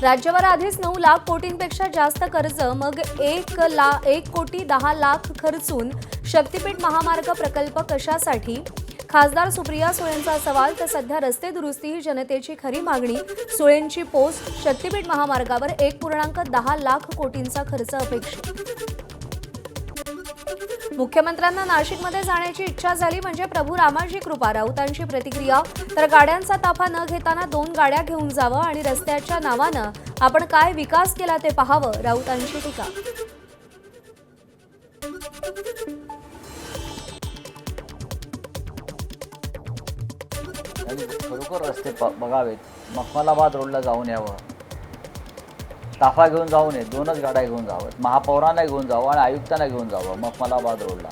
राज्यावर आधीच 9 लाख कोटींपेक्षा जास्त कर्ज, मग 1 कोटी 10 लाख खर्चून शक्तीपीठ महामार्ग प्रकल्प कशासाठी? खासदार सुप्रिया सुळेंचा सवाल. तर सध्या रस्ते दुरुस्ती ही जनतेची खरी मागणी. सुळेंची पोस्ट. शक्तीपीठ महामार्गावर 1.10 लाख कोटींचा खर्च अपेक्षित. मुख्यमंत्र्यांना नाशिकमध्ये जाण्याची इच्छा झाली म्हणजे प्रभू रामाची कृपा. राऊतांची प्रतिक्रिया. तर गाड्यांचा ताफा न घेताना 2 गाड्या घेऊन जावं आणि रस्त्याच्या नावानं आपण काय विकास केला ते पाहावं. राऊतांची टीका. खरोखर रस्ते बघावेत. मखमलाबाद रोडला जाऊन यावं, ताफा घेऊन जाऊ नये, 2च गाड्या घेऊन जावं, महापौरांना घेऊन जावं आणि आयुक्तांना घेऊन जावं. मखमलाबाद रोडला,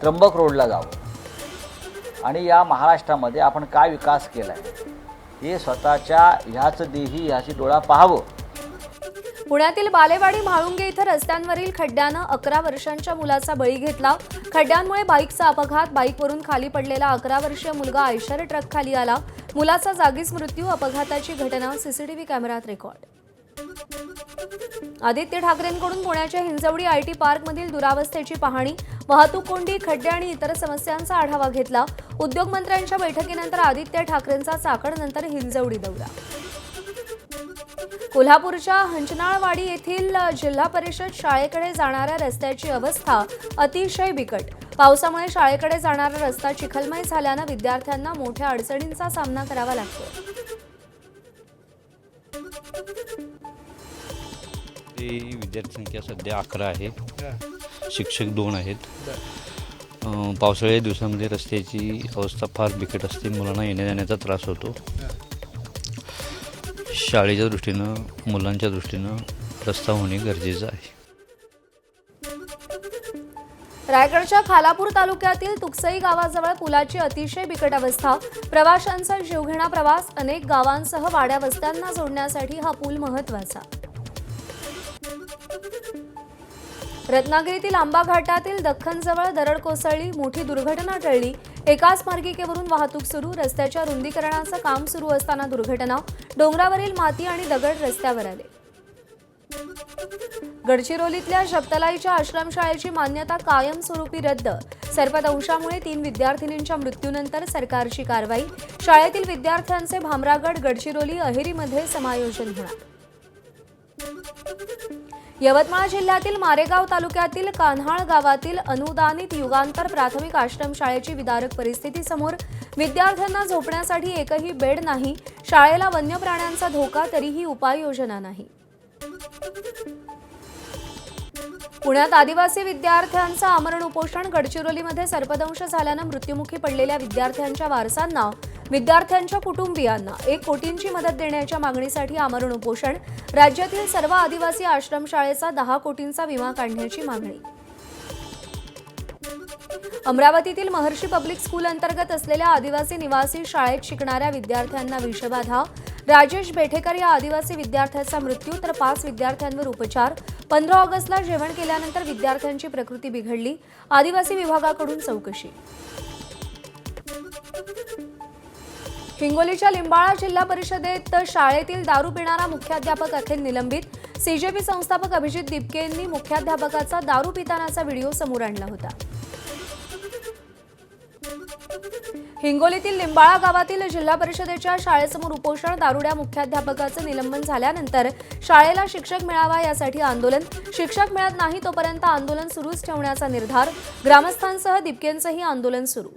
त्र्यंबक रोडला जावं आणि या महाराष्ट्रामध्ये आपण काय विकास केला आहे हे स्वतःच्या ह्याच देही ह्याची डोळा पाहावं. पुण्यातील बालेवाडी म्हाळुंगे इथं रस्त्यांवरील खड्ड्यानं 11 वर्षांच्या मुलाचा बळी घेतला. खड्ड्यांमुळे बाईकचा अपघात. बाईकवरून खाली पडलेला 11 वर्षीय मुलगा आयशर ट्रक खाली आला. मुलाचा जागीच मृत्यू. अपघाताची घटना सीसीटीव्ही कॅमेऱ्यात रेकॉर्ड. आदित्य ठाकरेंकडून पुण्याच्या हिंजवडी आयटी पार्कमधील दुरावस्थेची पाहणी. वाहतूक कोंडी, खड्डे आणि इतर समस्यांचा आढावा घेतला. उद्योगमंत्र्यांच्या बैठकीनंतर आदित्य ठाकरेंचा चाकणनंतर हिंजवडी दौरा. कोल्हापूरच्या हंचनाळवाडी येथील जिल्हा परिषद शाळेकडे जाणाऱ्या रस्त्याची अवस्था अतिशय बिकट. पावसामुळे शाळेकडे जाणारा रस्ता चिखलमय झाल्यानं विद्यार्थ्यांना मोठ्या अडचणींचा सामना करावा लागतो. विद्यार्थी संख्या सध्या 11 आहे. शिक्षक 2 आहेत. पावसाळ्याच्या दिवसामध्ये रस्त्याची अवस्था फार बिकट असते. मुलांना येण्या जाण्याचा त्रास होतो. शाळेच्या दृष्टीनं, मुलांच्या दृष्टीनं रस्ता होणे गरजेचं आहे. रायगडच्या खालापूर तालुक्यातील तुकसई गावाजवळ पुलाची अतिशय बिकट अवस्था. प्रवाशांचा जीवघेणा प्रवास. अनेक गावांसह वाड्या वस्त्यांना जोडण्यासाठी हा पूल महत्त्वाचा. रत्नागिरीतील आंबा घाटातील दख्खनजवळ दरड कोसळली. मोठी दुर्घटना टळली. एकाच मार्गिकेवरून वाहतूक सुरू. रस्त्याच्या रुंदीकरणाचं काम सुरू असताना दुर्घटना. डोंगरावरील माती आणि दगड रस्त्यावर आले. गडचिरोलीतल्या शब्दलाईच्या आश्रमशाळेची मान्यता कायमस्वरूपी रद्द. सर्पदंशामुळे 3 विद्यार्थिनींच्या मृत्यूनंतर सरकारची कारवाई. शाळेतील विद्यार्थ्यांचे भामरागड, गडचिरोली, अहेरीमध्ये समायोजन होणार. यवतमाळ जिल्ह्यातील मारेगाव तालुक्यातील कान्हाळ गावातील अनुदानित युगांतर प्राथमिक आश्रमशाळेची विदारक परिस्थिती समोर. विद्यार्थ्यांना झोपण्यासाठी एकही बेड नाही. शाळेला वन्य प्राण्यांचा धोका, तरीही उपाययोजना नाही. पुण्यात आदिवासी विद्यार्थ्यांचं आमरण उपोषण. गडचिरोलीमध्ये सर्पदंश झाल्यानं मृत्युमुखी पडलेल्या विद्यार्थ्यांच्या वारसांना, विद्यार्थ्यांच्या कुटुंबियांना 1 कोटींची मदत देण्याच्या मागणीसाठी आमरण उपोषण. राज्यातील सर्व आदिवासी आश्रमशाळेचा 10 कोटींचा विमा काढण्याची मागणी. अमरावतीतील महर्षी पब्लिक स्कूल अंतर्गत असलेल्या आदिवासी निवासी शाळेत शिकणाऱ्या विद्यार्थ्यांना विषबाधा. राजेश बेठेकर या आदिवासी विद्यार्थ्याचा मृत्यू, तर 5 विद्यार्थ्यांवर उपचार. 15 ऑगस्टला जेवण केल्यानंतर विद्यार्थ्यांची प्रकृती बिघडली. आदिवासी विभागाकडून चौकशी. हिंगोलीच्या लिंबाळा जिल्हा परिषदेत शाळेतील दारू पिणारा मुख्याध्यापक अखेर निलंबित. सीजेपी संस्थापक अभिजित दिपके यांनी मुख्याध्यापकाचा दारू पितानाचा व्हिडिओ समोर आणला होता. हिंगोलीतील लिंबाळा गावातील जिल्हा परिषदेच्या शाळेसमोर उपोषण. दारुड्या मुख्याध्यापकाचं निलंबन झाल्यानंतर शाळेला शिक्षक मिळावा यासाठी आंदोलन. शिक्षक मिळत नाही तोपर्यंत आंदोलन सुरूच ठेवण्याचा निर्धार. ग्रामस्थांसह दिपकेंचंही आंदोलन सुरू.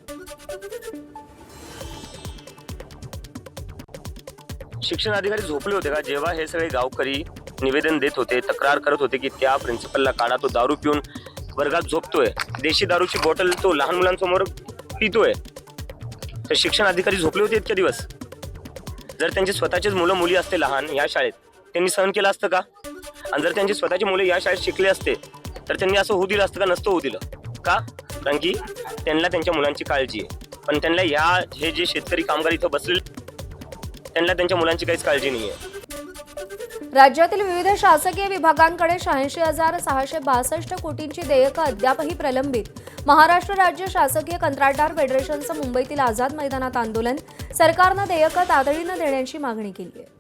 शिक्षण अधिकारी झोपले होते का जेव्हा हे सगळे गावकरी निवेदन देत होते, तक्रार करत होते की त्या प्रिन्सिपलला काढा, तो दारू पिऊन वर्गात झोपतोय, देशी दारूची बॉटल तो लहान मुलांसमोर पितोय. तर शिक्षण अधिकारी झोपले होते इतके दिवस? जर त्यांचे स्वतःचेच मुलं मुली असते लहान या शाळेत, त्यांनी सहन केलं असतं का? आणि जर त्यांची स्वतःची मुलं या शाळेत शिकले असते तर त्यांनी असं होऊ दिलं असतं का? नसतं होऊ दिलं का? कारण की त्यांना त्यांच्या मुलांची काळजी आहे. पण त्यांना हे जे शेतकरी कामगार इथं बसलेले, त्यांना त्यांच्या मुलांची काहीच काळजी नाही आहे. राज्यातील विविध शासकीय विभागांकडे 86,662 कोटींची देयकं अद्यापही प्रलंबित. महाराष्ट्र राज्य शासकीय कंत्राटदार फेडरेशनचं मुंबईतील आझाद मैदानात आंदोलन. सरकारनं देयकं तातडीनं देण्याची मागणी केली आहे.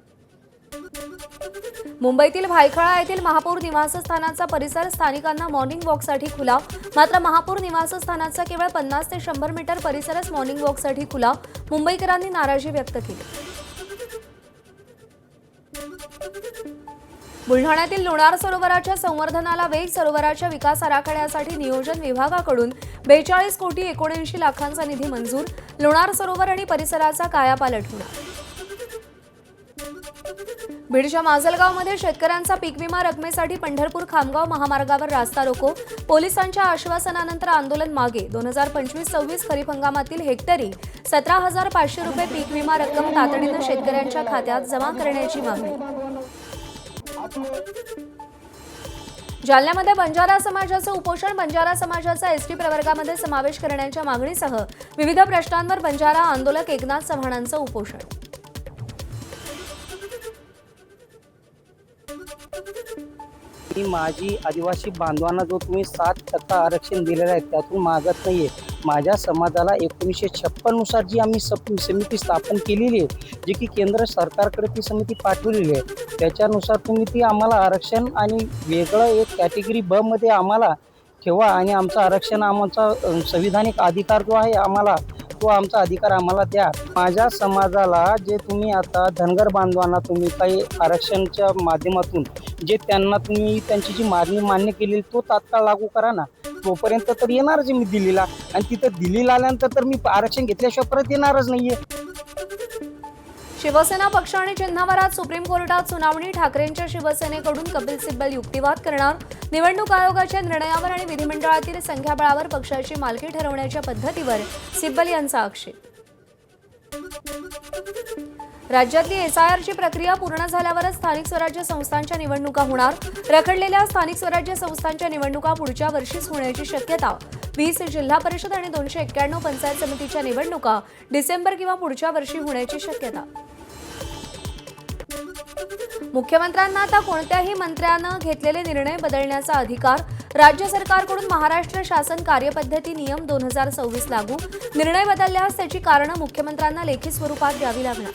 मुंबईतील भायखळा येथील महापौर निवासस्थानाचा परिसर स्थानिकांना मॉर्निंग वॉकसाठी खुला. मात्र महापौर निवासस्थानाचा केवळ 50 ते 100 मीटर परिसरच मॉर्निंग वॉकसाठी खुला. मुंबईकरांनी नाराजी व्यक्त केली. बुलढाण्यातील लोणार सरोवराच्या संवर्धनाला वेग. सरोवराच्या विकास आराखड्यासाठी नियोजन विभागाकडून 42 कोटी 79 लाखांचा निधी मंजूर. लोणार सरोवर आणि परिसराचा कायापालट होणार. बीडच्या माजलगावमध्ये शेतकऱ्यांचा पीक विमा रकमेसाठी पंढरपूर खामगाव महामार्गावर रास्ता रोको. पोलिसांच्या आश्वासनानंतर आंदोलन मागे. 2025-26 खरीप हंगामातील हेक्टरी 17,500 रुपये पीक विमा रक्कम तातडीनं शेतकऱ्यांच्या खात्यात जमा करण्याची मागणी. जालन्यामध्ये बंजारा समाजाचं उपोषण. बंजारा समाजाचा एसटी प्रवर्गामध्ये समावेश करण्याच्या मागणीसह विविध प्रश्नांवर बंजारा आंदोलक एकनाथ चव्हाणांचं उपोषण. माझी आदिवासी बांधवांना जो तुम्ही 7% आरक्षण दिलेलं आहे त्यातून मागत नाहीये. माझ्या समाजाला 1956 नुसार जी आम्ही समिती स्थापन केलेली आहे, जी की केंद्र सरकारकडे ती समिती पाठवलेली आहे, त्याच्यानुसार तुम्ही ती आम्हाला आरक्षण आणि वेगळं एक कॅटेगरी ब मध्ये आम्हाला ठेवा आणि आमचं आरक्षण, आमचा संविधानिक अधिकार जो आहे आम्हाला, तो आमचा अधिकार आम्हाला द्या. माझ्या समाजाला जे तुम्ही आता धनगर बांधवांना तुम्ही काही आरक्षणच्या माध्यमातून जे त्यांना तुम्ही त्यांची जी मागणी मान्य केली तो तात्काळ लागू करा ना. तोपर्यंत तर येणारच मी दिल्लीला, आणि तिथं दिल्लीला आल्यानंतर तर मी आरक्षण घेतल्याशिवाय परत येणारच नाहीये. शिवसेना पक्ष आणि चिन्हावर आज सुप्रीम कोर्टात सुनावणी. ठाकरेंच्या शिवसेनेकडून कपिल सिब्बल युक्तिवाद करणार. निवडणूक आयोगाच्या निर्णयावर आणि विधिमंडळातील संख्याबळावर पक्षाची मालकी ठरवण्याच्या पद्धतीवर सिब्बल यांचा आक्षेप. राज्यातली एसआयआरची प्रक्रिया पूर्ण झाल्यावरच स्थानिक स्वराज्य संस्थांच्या निवडणुका होणार. रखडलेल्या स्थानिक स्वराज्य संस्थांच्या निवडणुका पुढच्या वर्षीच होण्याची शक्यता. 20 जिल्हा परिषद आणि 291 पंचायत समितीच्या निवडणुका डिसेंबर किंवा पुढच्या वर्षी होण्याची शक्यता. मुख्यमंत्र्यांना आता कोणत्याही मंत्र्यानं घेतलेले निर्णय बदलण्याचा अधिकार. राज्य सरकारकडून महाराष्ट्र शासन कार्यपद्धती नियम 2026 लागू. निर्णय बदलल्यास त्याची कारणं मुख्यमंत्र्यांना लेखी स्वरूपात द्यावी लागणार.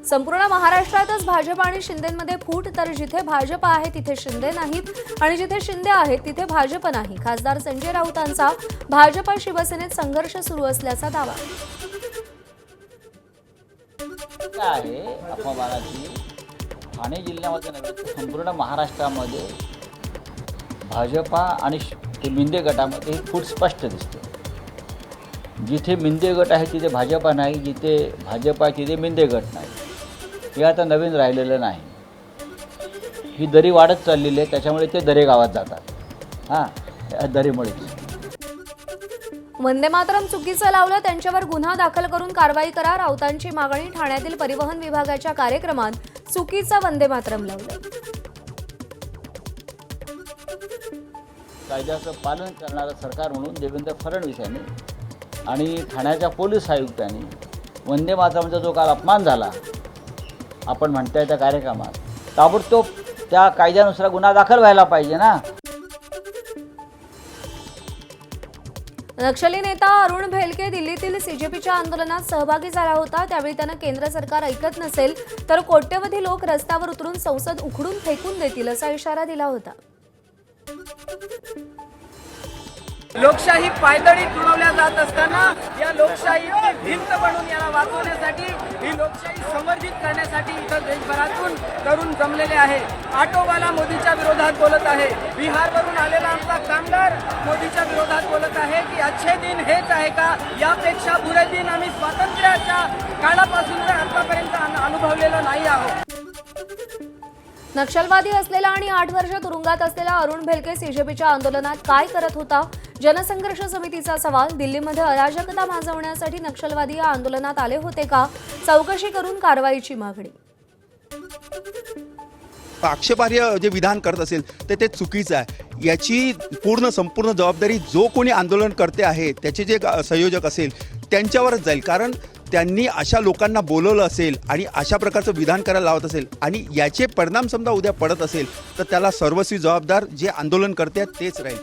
संपूर्ण महाराष्ट्रातच भाजप आणि शिंदेमध्ये फूट. तर जिथे भाजप आहे तिथे शिंदे नाहीत आणि जिथे शिंदे आहेत तिथे भाजप नाही. खासदार संजय राऊतांचा भाजप शिवसेनेत संघर्ष सुरू असल्याचा दावा. आहे अफवाबाणाची ठाणे जिल्ह्यामध्ये नव्हे तर संपूर्ण महाराष्ट्रामध्ये भाजपा आणि ते मिंदे गटामध्ये फूट स्पष्ट दिसते. जिथे मिंदे गट आहे तिथे भाजपा नाही, जिथे भाजपा आहे तिथे मिंदे गट नाही. हे आता नवीन राहिलेलं नाही. ही दरी वाढत चाललेली आहे, त्याच्यामुळे ते दरे गावात जातात. या दरीमुळेच. वंदे मातरम चुकीचं लावलं त्यांच्यावर गुन्हा दाखल करून कारवाई करा. राऊतांची मागणी. ठाण्यातील परिवहन विभागाच्या कार्यक्रमात चुकीचं वंदे मातरम लावलं. कायद्याचं पालन करणारं सरकार म्हणून देवेंद्र फडणवीस यांनी आणि ठाण्याच्या पोलीस आयुक्तांनी वंदे मातरमचा जो काल अपमान झाला आपण म्हणताय त्या कार्यक्रमात, ताबडतोब त्या कायद्यानुसार गुन्हा दाखल व्हायला पाहिजे ना. नक्षली नेता अरुण भेलके दिल्लीतील सीजेपीच्या आंदोलनात सहभागी झाला होता. त्यावेळी त्यानं केंद्र सरकार ऐकत नसेल तर कोट्यवधी लोक रस्त्यावर उतरून संसद उखडून फेकून देतील असा इशारा दिला होता. लोकशाही पायदळी तुडवल्या जात असताना या लोकशाहीची भिंत बनून याला वाचवण्यासाठी, ही लोकशाही संवर्धित करण्यासाठी इथं देशभरातून तरुण जमलेले आहे. ऑटोवाला मोदीच्या विरोधात बोलत आहे. बिहारवरून आलेला आमचा कामगार मोदीच्या विरोधात बोलत आहे की अच्छे दिन हेच आहे का, यापेक्षा बुरे दिन आम्ही स्वातंत्र्याच्या काळापासून आतापर्यंत अनुभवलेलं नाही आहोत. नक्षलवादी असलेला आणि 8 वर्ष तुरुंगात असलेला अरुण भेलके सीजेपीच्या आंदोलनात काय करत होता? जनसंघर्ष समितीचा सवाल. दिल्लीमध्ये अराजकता माजवण्यासाठी नक्षलवादी या आंदोलनात आले होते का? चौकशी करून कारवाईची मागणी. आक्षेपार्ह जे विधान करत असेल तर ते चुकीचं आहे. याची संपूर्ण जबाबदारी जो कोणी आंदोलनकर्ते आहे त्याचे जे संयोजक असेल त्यांच्यावरच जाईल. कारण त्यांनी अशा लोकांना बोलवलं असेल आणि अशा प्रकारचं विधान करायला लावत असेल आणि याचे परिणाम समजा उद्या पडत असेल तर त्याला सर्वस्वी जबाबदार जे आंदोलन करते तेच राहील.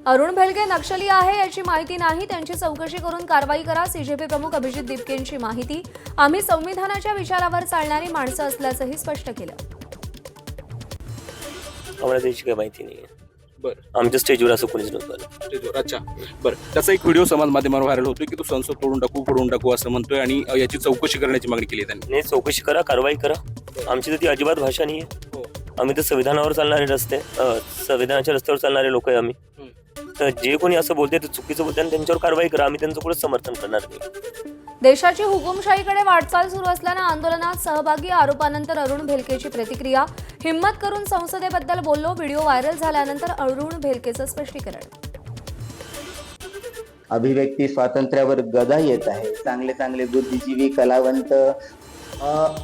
अरुण भेलके नक्षली आहे याची माहिती नाही, त्यांची चौकशी करून कारवाई करा. सीजेपी प्रमुख अभिजित दिपकेंची माहिती. आम्ही संविधानाच्या विचारावर चालणारी माणसं असल्याचंही स्पष्ट केलं. आम्हाला त्याची काही माहिती नाही. बरं आमच्या स्टेजवर असं कोणीच नव्हतं. स्टेजवर. अच्छा बरं, त्याचा एक व्हिडिओ समाज माध्यमावर व्हायरल होतोय की तो संसद फोडून टाकू असं म्हणतोय आणि याची चौकशी करण्याची मागणी केली त्यांनी. नाही, चौकशी करा, कारवाई करा. आमची तर ती अजिबात भाषा नाही आहे. आम्ही तर संविधानावर चालणारे संविधानाच्या रस्त्यावर चालणारे लोक आहे आम्ही. तर जे कोणी असं बोलते ते चुकीचं बोलते आणि त्यांच्यावर कारवाई करा. आम्ही त्यांचं पुढे समर्थन करणार नाही. देशाची हुकुमशाहीकडे वाटचाल सुरू असल्यानं आंदोलनात सहभागी आरोपानंतर अरुण भेलकेची प्रतिक्रिया. हिम्मत करून संसदेबद्दल बोललो. व्हिडिओ व्हायरल झाल्यानंतर अरुण भेलकेचं स्पष्टीकरण. अभिव्यक्ती स्वातंत्र्यावर गदा येत आहे. चांगले चांगले बुद्धिजीवी कलावंत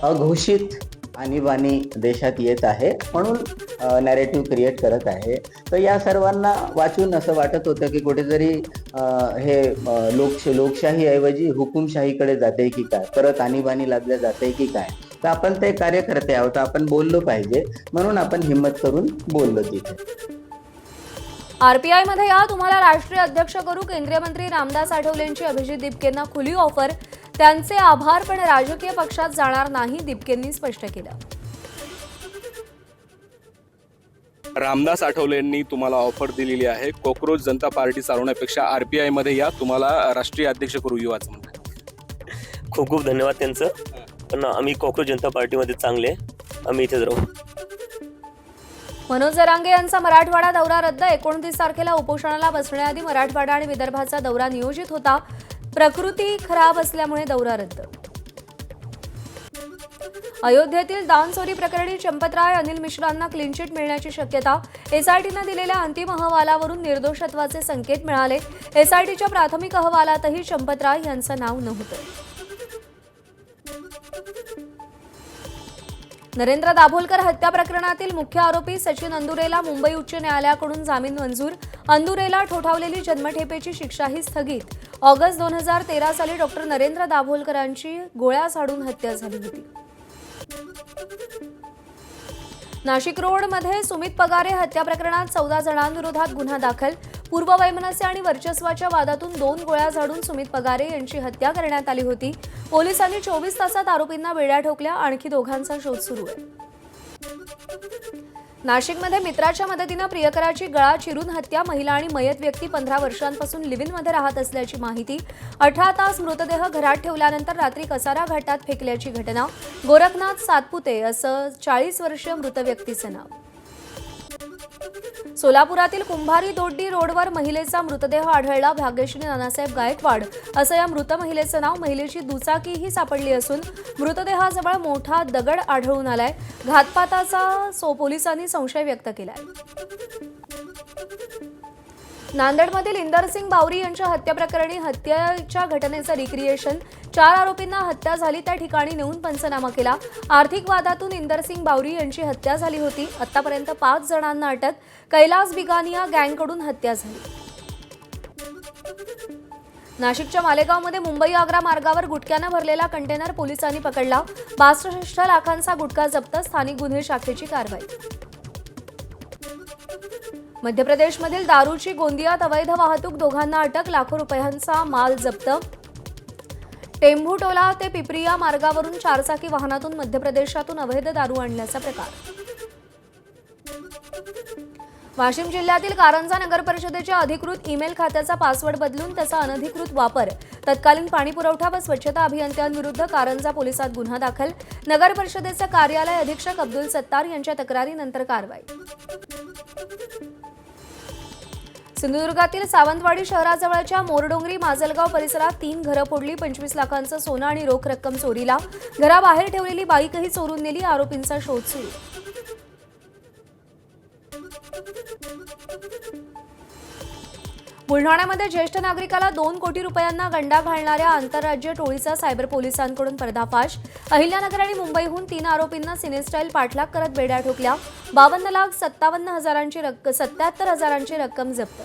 अघोषित आणीबाणी देशात येत आहे, म्हणून नॅरेटिव्ह क्रिएट करत आहे. तर या सर्वांना वाचून असं वाटत होतं की कुठेतरी हे लोकशाहीऐवजी हुकुमशाहीकडे जाते की काय, परत आणीबाणी लादल्या जाते की काय. तर आपण ते कार्यकर्ते आहोत, आपण बोललो पाहिजे, म्हणून आपण हिम्मत करून बोललो तिथे. आरपीआय मध्ये या, तुम्हाला राष्ट्रीय अध्यक्ष करू. केंद्रीय मंत्री रामदास आठवलेंची अभिजित दिपकेंना खुली ऑफर. त्यांचे आभार, पण राजकीय पक्षात जाणार नाही, दिपकेंनी स्पष्ट केलं. रामदास आठवलेंनी तुम्हाला ऑफर दिलेली आहे. कॉक्रोच जनता पार्टी चालवण्यापेक्षा आरपीआय मध्ये या, तुम्हाला राष्ट्रीय अध्यक्ष करू येऊ असं म्हणतात. खूप खूप धन्यवाद त्यांचं. पण आम्ही कॉक्रोच जनता पार्टीमध्ये चांगले, आम्ही इथेच राहू. मनोज जरांगे यांचा मराठवाडा दौरा रद्द. 29 तारखेला उपोषणाला बसण्याआधी मराठवाडा आणि विदर्भाचा दौरा नियोजित होता. प्रकृती खराब असल्यामुळे दौरा रद्द. अयोध्येतील दान चोरी प्रकरणी चंपतराय अनिल मिश्रांना क्लीन चिट मिळण्याची शक्यता. एसआयटीनं दिलेल्या अंतिम अहवालावरून निर्दोषत्वाचे संकेत मिळाले. एसआयटीच्या प्राथमिक अहवालातही चंपतराय यांचं नाव नव्हतं. नरेंद्र दाभोलकर हत्या प्रकरणातील मुख्य आरोपी सचिन अंदुरेला मुंबई उच्च न्यायालयाकडून जामीन मंजूर. अंदुरेला ठोठावलेली जन्मठेपेची शिक्षाही स्थगित. ऑगस्ट 2013 साली डॉक्टर नरेंद्र दाभोलकरांची गोळ्या झाडून हत्या झाली होती. नाशिक रोडमध्ये सुमित पगारे हत्या प्रकरणात 14 जणांविरोधात गुन्हा दाखल. पूर्ववैमनस्य आणि वर्चस्वाच्या वादातून 2 गोळ्या झाडून सुमित पगारे यांची हत्या करण्यात आली होती. पोलिसांनी 24 तासात आरोपींना बेड्या ठोकल्या. आणखी दोघांचा शोध सुरू आहे. नाशिकमध्ये मित्राच्या मदतीनं प्रियकराची गळा चिरून हत्या. महिला आणि मयत व्यक्ती 15 वर्षांपासून लिव्हिनमध्ये राहत असल्याची माहिती. 18 तास मृतदेह घरात ठेवल्यानंतर रात्री कसारा घाटात फेकल्याची घटना. गोरखनाथ सातपुते असं 40 वर्षीय मृत व्यक्तीचं नाव. सोलापुरातील कुंभारी दोड्डी रोडवर महिलेचा मृतदेह आढळला. भाग्यश्री नानासाहेब गायकवाड असं या मृत महिलेचं नाव. महिलेची दुचाकीही सापडली असून मृतदेहाजवळ मोठा दगड आढळून आलाय. घातपाताचा पोलिसांनी संशय व्यक्त केलाय. नांदेडमधील इंदरसिंग बावरी यांच्या हत्या प्रकरणी हत्येच्या घटनेचं रिक्रिएशन. 4 आरोपींना हत्या झाली त्या ठिकाणी नेऊन पंचनामा केला. आर्थिक वादातून इंदरसिंग बावरी यांची हत्या झाली होती. आतापर्यंत 5 जणांना अटक. कैलास बिगानिया गँगकडून हत्या झाली. नाशिकच्या मालेगावमध्ये मुंबई आग्रा मार्गावर गुटख्यानं भरलेला कंटेनर पोलिसांनी पकडला. 62 लाखांचा गुटखा जप्त. स्थानिक गुन्हे शाखेची कारवाई. मध्य प्रदेशमधील दारूची गोंदियात अवैध वाहतूक. दोघांना अटक. लाखो रुपयांचा माल जप्त. टेंभुटोला ते पिपरिया मार्गावरून 4चाकी वाहनातून मध्य प्रदेशातून अवैध दारू आणल्याचा प्रकार. वाशिम जिल्ह्यातील कारंजा नगर परिषदेच्या अधिकृत ईमेल खात्याचा पासवर्ड बदलून त्याचा अनधिकृत वापर. तत्कालीन पाणीपुरवठा व स्वच्छता अभियंत्यांविरुद्ध कारंजा पोलिसात गुन्हा दाखल. नगर परिषदेचे कार्यालय अधीक्षक अब्दुल सत्तार यांच्या तक्रारीनंतर कारवाई. सिंधुदुर्गातील सावंतवाडी शहराजवळच्या मोरडोंगरी माजलगाव परिसरात 3 घरं फोडली. 25 लाखांचं सोनं आणि रोख रक्कम चोरीला. घराबाहेर ठेवलेली बाईकही चोरून नेली. आरोपींचा शोध सुरू. बुलढाण्यामध्ये ज्येष्ठ नागरिकाला 2 कोटी रुपयांना गंडा घालणाऱ्या आंतरराज्य टोळीचा सायबर पोलिसांकडून पर्दाफाश. अहिल्यानगर आणि मुंबईहून 3 आरोपींना सिनेस्टाईल पाठलाग करत बेड्या ठोकल्या. 52,77,000ची रक्कम जप्त.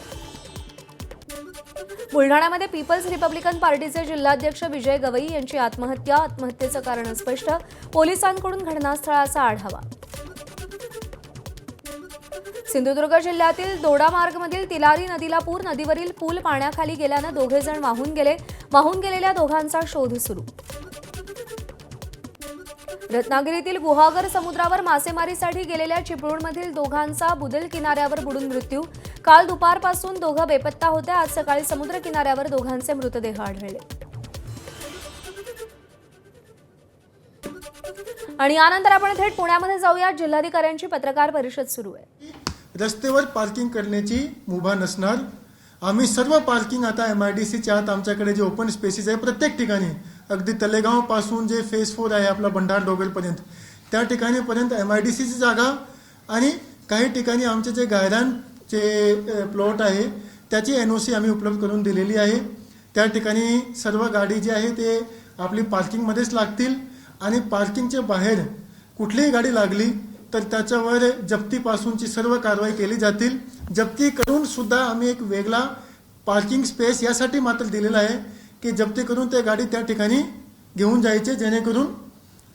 बुलढाण्यामध्ये पीपल्स रिपब्लिकन पार्टीचे जिल्हाध्यक्ष विजय गवई यांची आत्महत्या. आत्महत्येचं कारण अस्पष्ट. पोलिसांकडून घटनास्थळाचा आढावा. सिंधुदुर्ग जिल्ह्यातील दोडामार्गमधील तिलारी नदीला पूर. नदीवरील पूल पाण्याखाली गेल्यानं दोघे जण वाहून गेले. वाहून गेलेल्या दोघांचा शोध सुरू. रत्नागिरीतील गुहागर समुद्रावर मासेमारीसाठी गेलेल्या चिपळूणमधील दोघांचा बुदेल किनाऱ्यावर बुडून मृत्यू. काल दुपारपासून दोघं बेपत्ता होते. आज सकाळी समुद्र किनाऱ्यावर दोघांचे मृतदेह आढळले. आणि यानंतर आपण थेट पुण्यामध्ये जाऊया. जिल्हाधिकाऱ्यांची पत्रकार परिषद सुरू आहे. रस्त्यावर पार्किंग करण्याची मुभा नसणार. आम्ही सर्व पार्किंग आता MIDCच्या आत आमच्याकडे जे ओपन स्पेसेस आहे प्रत्येक ठिकाणी, अगदी तलेगाव पासून जे फेज 4 आहे आपला भंडार डोंगरपर्यंत, त्या ठिकाणीपर्यंत MIDCची जागा आणि काही ठिकाणी आमचे जे गायरानचे प्लॉट आहे त्याची NOC आम्ही उपलब्ध करून दिलेली आहे. त्या ठिकाणी सर्व गाडी जी आहे ते आपली पार्किंगमध्येच लागतील आणि पार्किंगच्या बाहेर कुठलीही गाडी लागली तर त्याच्यावर जप्तीपासूनची सर्व कारवाई केली जातील. जप्ती करून सुद्धा आम्ही एक वेगळा पार्किंग स्पेस यासाठी मात्र दिलेला आहे की जप्ती करून ते गाडी त्या ठिकाणी घेऊन जायचे, जेणेकरून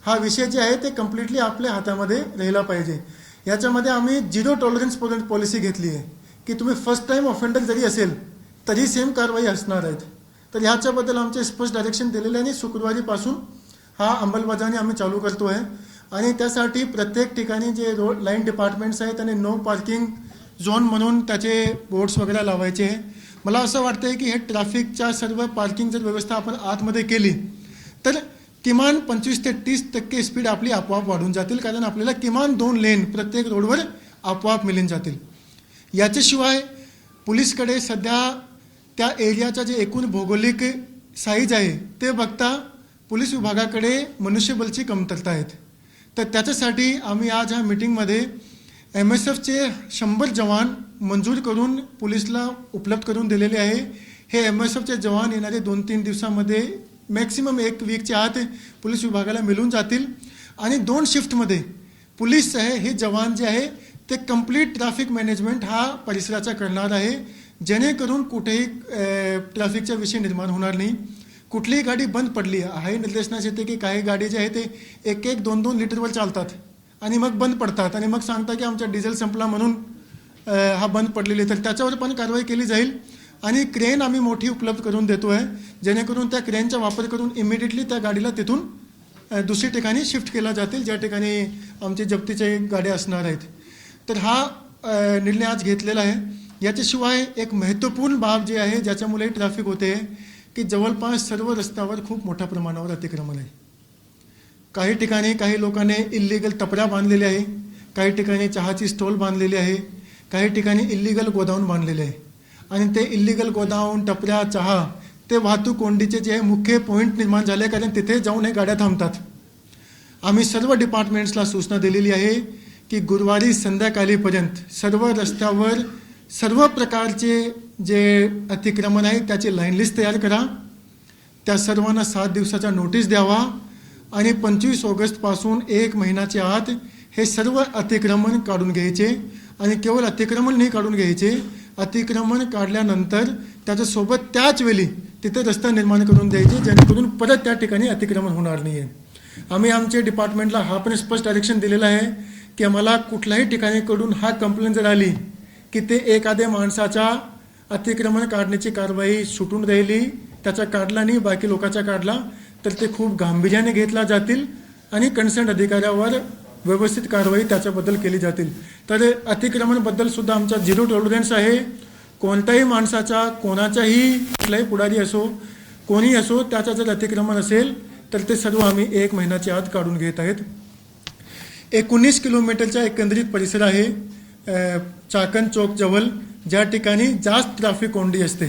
हा विषय जे आहे ते कम्प्लिटली आपल्या हातामध्ये राहिला पाहिजे. याच्यामध्ये आम्ही 0 टॉलरन्स पॉलिसी घेतली आहे की तुम्ही फर्स्ट टाइम ऑफेंडर जरी असेल तरी सेम कारवाई असणार आहेत. तर ह्याच्याबद्दल आमचे स्पष्ट डायरेक्शन दिलेले आणि शुक्रवारीपासून हा अंमलबजावणी आम्ही चालू करतो आहे. आणि त्यासाठी प्रत्येक ठिकाणी जे रोड लाईन डिपार्टमेंट्स आहेत आणि नो पार्किंग झोन म्हणून त्याचे बोर्ड्स वगैरे लावायचे आहे. मला असं वाटतं आहे की हे ट्रॅफिकच्या सर्व पार्किंग जर व्यवस्था आपण आतमध्ये केली तर किमान 25 ते 30% स्पीड आपली आपोआप वाढून जातील, कारण आपल्याला किमान 2 लेन प्रत्येक रोडवर आपोआप मिळून जातील. याच्याशिवाय पोलीसकडे सध्या त्या एरियाचा जे एकूण भौगोलिक साईज आहे ते बघता पोलीस विभागाकडे मनुष्यबळची कमतरता आहेत. तर त्याच्यासाठी आम्ही आज ह्या मीटिंगमध्ये MSFचे 100 जवान मंजूर करून पोलीसला उपलब्ध करून दिलेले आहे. हे MSFचे जवान येणारे 2-3 दिवसामध्ये मॅक्सिमम 1 वीकच्या आत पोलीस विभागाला मिळून जातील आणि 2 शिफ्टमध्ये पोलीस आहे हे जवान जे आहे ते कंप्लीट ट्रॅफिक मॅनेजमेंट हा परिसराचा करणार आहे, जेणेकरून कुठेही ट्रॅफिकचा विषय निर्माण होणार नाही. कुठलीही गाडी बंद पडली आहे निर्देशनास येते की काही गाडी जे आहे ते 1-1, 2-2 लिटरवर चालतात आणि मग बंद पडतात आणि मग सांगतात की आमचा डिझेल संपला म्हणून हा बंद पडलेली, तर त्याच्यावर पण कारवाई केली जाईल. आणि क्रेन आम्ही मोठी उपलब्ध करून देतो आहे, जेणेकरून त्या क्रेनचा वापर करून इमिडिएटली त्या गाडीला तिथून दुसरी ठिकाणी शिफ्ट केला जातील ज्या ठिकाणी आमचे जप्तीचे गाड्या असणार आहेत. तर हा निर्णय आज घेतलेला आहे. याच्याशिवाय एक महत्त्वपूर्ण बाब जे आहे ज्याच्यामुळे ट्रॅफिक होते की जवळपास सर्व रस्त्यावर खूप मोठ्या प्रमाणावर अतिक्रमण आहे. काही ठिकाणी काही लोकांनी इल्लीगल टपऱ्या बांधलेल्या आहे, काही ठिकाणी चहाची स्टॉल बांधलेली आहे, काही ठिकाणी इल्लीगल गोदाऊन बांधलेले आहे. आणि ते इल्लीगल गोदाऊन, टपऱ्या, चहा ते वाहतूक कोंडीचे जे मुख्य पॉईंट निर्माण झाले, कारण तिथे जाऊन हे गाड्या थांबतात. आम्ही सर्व डिपार्टमेंट्सला सूचना दिलेली आहे की गुरुवारी संध्याकाळीपर्यंत सर्व रस्त्यावर सर्व प्रकारचे जे अतिक्रमण आहे त्याची लाईन लिस्ट तयार करा. त्या सर्वांना 7 दिवसाचा नोटीस द्यावा आणि 25 ऑगस्टपासून 1 महिन्याच्या आत हे सर्व अतिक्रमण काढून घ्यायचे. आणि केवळ अतिक्रमण नाही काढून घ्यायचे, अतिक्रमण काढल्यानंतर त्याच्यासोबत त्याच वेळी तिथे रस्ता निर्माण करून द्यायचे, जेणेकरून परत त्या ठिकाणी अतिक्रमण होणार नाही आहे. आम्ही आमच्या डिपार्टमेंटला हा पण स्पष्ट डायरेक्शन दिलेलं आहे की आम्हाला कुठल्याही ठिकाणीकडून हा कंप्लेंट जर आली की ते एखाद्या माणसाच्या अतिक्रमण काढण्याची कारवाई सुटून राहिली, त्याचा काढला नाही बाकी लोकांचा काढला, तर ते खूप गांभीर्याने घेतला जातील आणि कन्सर्न अधिकाऱ्यावर व्यवस्थित कारवाई त्याच्याबद्दल केली जातील. तर अतिक्रमणबद्दल सुद्धा आमचा 0 टॉलरन्स आहे. कोणत्याही माणसाचा, कोणाचाही, कुठलाही पुढारी असो, कोणी असो, त्याचा जर अतिक्रमण असेल तर ते सर्व आम्ही 1 महिन्याच्या आत काढून घेत आहेत. 19 किलोमीटरचा एकंदरीत परिसर आहे चाकण चौक जवळ, ज्या ठिकाणी जास्त ट्रॅफिक कोंडी असते.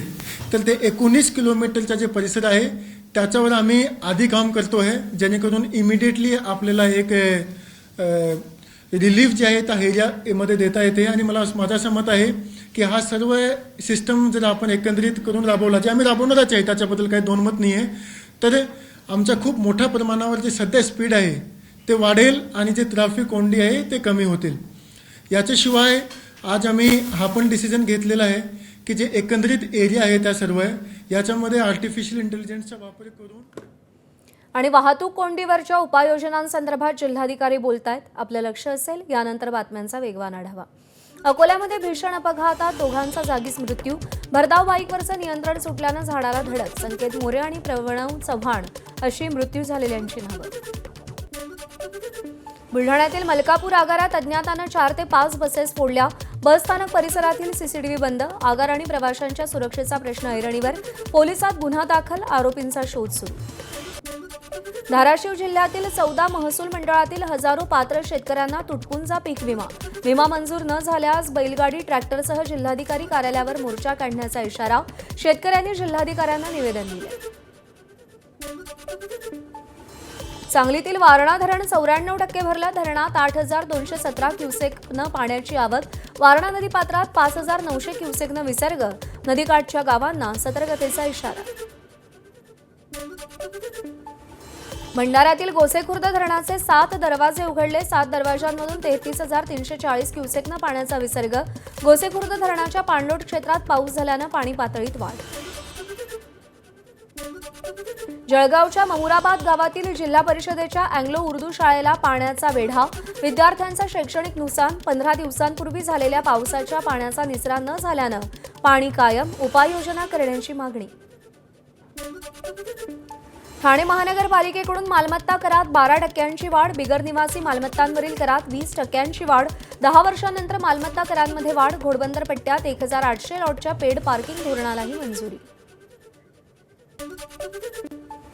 तर ते 19 किलोमीटरचा जे परिसर आहे त्याच्यावर आम्ही आधी काम करतो आहे, जेणेकरून इमिडिएटली आपल्याला एक रिलीफ जे आहे त्या एरियामध्ये देता येते. आणि माझं असं मत आहे की हा सर्व सिस्टम जर आपण एकंदरीत करून राबवला, जे आम्ही राबवणारच आहे, त्याच्याबद्दल काही दोन मत नाही आहे, तर आमचा खूप मोठ्या प्रमाणावर जे सध्या स्पीड आहे ते वाढेल आणि जे ट्रॅफिक कोंडी आहे ते कमी होतील. याच्याशिवाय आज आम्ही हा पण डिसिजन घेतलेला आहे की जे एकंदरीत एरिया आहे त्या सर्व याच्यामध्ये आर्टिफिशियल इंटेलिजन्सचा वापर करून. आणि वाहतूक कोंडीवरच्या उपाययोजनांसंदर्भात जिल्हाधिकारी बोलतायत. आपलं लक्ष असेल यानंतर बातम्यांचा वेगवान आढावा. अकोल्यामध्ये भीषण अपघातात दोघांचा जागीच मृत्यू. भरधाव बाईकवरचं नियंत्रण सुटल्यानं झाडाला धडक. संकेत मोरे आणि प्रणव चव्हाण अशी मृत्यू झालेल्यांची नावं. बुलढाण्यातील मलकापूर आगारात अज्ञातानं 4 ते 5 बसेस फोडल्या. बस स्थानक परिसरातील सीसीटीव्ही बंद. आगार आणि प्रवाशांच्या सुरक्षेचा प्रश्न ऐरणीवर. पोलिसात गुन्हा दाखल. आरोपींचा शोध सुरू. धाराशिव जिल्ह्यातील 14 महसूल मंडळातील हजारो पात्र शेतकऱ्यांना तुटपुंजा पीक विमा. विमा मंजूर न झाल्यास बैलगाडी ट्रॅक्टरसह जिल्हाधिकारी कार्यालयावर मोर्चा काढण्याचा इशारा. शेतकऱ्यांनी जिल्हाधिकाऱ्यांना निवेदन दिले. सांगलीतील वारणा धरण 94% भरलं. धरणात 8,217 क्युसेकनं पाण्याची आवक. वारणा नदीपात्रात 5,900 क्युसेकनं विसर्ग. नदीकाठच्या गावांना सतर्कतेचा इशारा. भंडाऱ्यातील गोसेखुर्द धरणाचे 7 दरवाजे उघडले. 7 दरवाजांमधून 33,340 क्युसेकनं पाण्याचा विसर्ग. गोसेखुर्द धरणाच्या पाणलोट क्षेत्रात पाऊस झाल्यानं पाणी पातळीत वाढ. जळगावच्या ममुराबाद गावातील जिल्हा परिषदेच्या अँग्लो उर्दू शाळेला पाण्याचा वेढा. विद्यार्थ्यांचं शैक्षणिक नुकसान. 15 दिवसांपूर्वी झालेल्या पावसाच्या पाण्याचा निचरा न झाल्यानं पाणी कायम. उपाययोजना करण्याची मागणी. ठाणे महानगरपालिकेकडून मालमत्ता करात 12% वाढ. बिगर निवासी मालमत्तांवरील करात 20% वाढ. 10 वर्षांनंतर मालमत्ता करांमध्ये वाढ. घोडबंदर पट्ट्यात 1,800 लॉटच्या पेड पार्किंग धोरणालाही मंजुरी.